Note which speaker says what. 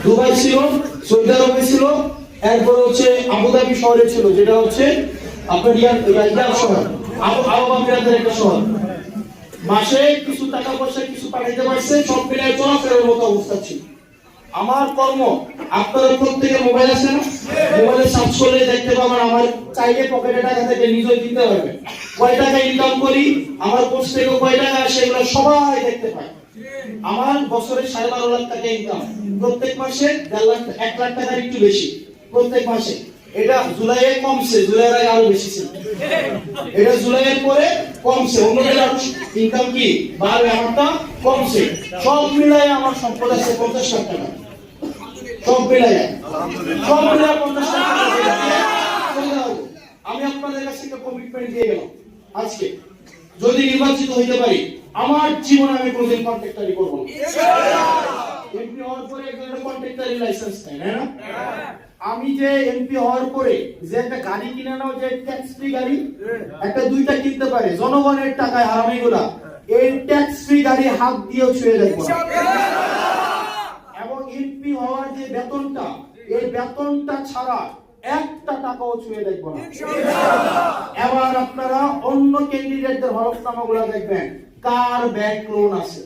Speaker 1: Dubai ছিল, Saudi আরবে ছিল, এরপরে হচ্ছে আবুধাবি শহরে ছিল, যেটা হচ্ছে আপনার রিয়াদ শহর, আরব আমিরাতের একটা শহর। মাসে কিছু টাকা পয়সা কিছু পাঠাইতে পারছে, সব মিলিয়ে চলাফেরার মতো অবস্থা ছিল। আমার কর্ম, আপনাদের প্রত্যেকের মোবাইল আছে না? মোবাইলে সার্চ করলে দেখতে পাবেন, আমার চাইলে পকেটে টাকা থেকে নিজেই দিতে পারবেন। কয় টাকা ইনকাম করি, আমার কোর্স থেকে কয় টাকা আসে, এগুলো সবাই দেখতে পায়। আমার বছরে 12.5 লাখ টাকা ইনকাম, প্রত্যেক মাসে 1.5 লাখ 1 লাখ টাকার একটু বেশি প্রত্যেক মাসে। এটা জুলাইয়ে কমছে, জুলাইয়ের আগে আরো বেশি ছিল, এটা জুলাইয়ের পরে কমছে। অন্যদের ইনকাম কি বাড়বে, আমারটা কমছে। সব মিলাই আমার সম্পদ আছে 50 লাখ টাকা, সব মিলাই 50 লাখ টাকা। আমি আপনাদের কাছে একটা কমিটমেন্ট দিয়ে গেলাম, আজকে যদি নির্বাচিত হইতে পারি, আমার জীবনে আমি কোনোদিন কন্ট্রাক্টরি করব না। এমপি হওয়ার পরে একটা কন্ট্রাক্টরি লাইসেন্স নেই, না? আমি যে এমপি হওয়ার পরে যে একটা গাড়ি কিনে নাও, যে ট্যাক্স ফ্রি গাড়ি, একটা দুইটা কিনতে পারে জনগণের টাকায় হারামিগুলা, এই ট্যাক্স ফ্রি গাড়ি হাত দিয়েও ছুঁয়ে দেখবো না। এবং এমপি হওয়ার যে বেতনটা, এই বেতনটা ছাড়া একটা টাকাও ছুঁয়ে দেখবো না। এবার আপনারা অন্য ক্যান্ডিডেটদের হলফনামাগুলো দেখবেন, কার ব্যাংক লোন আছে,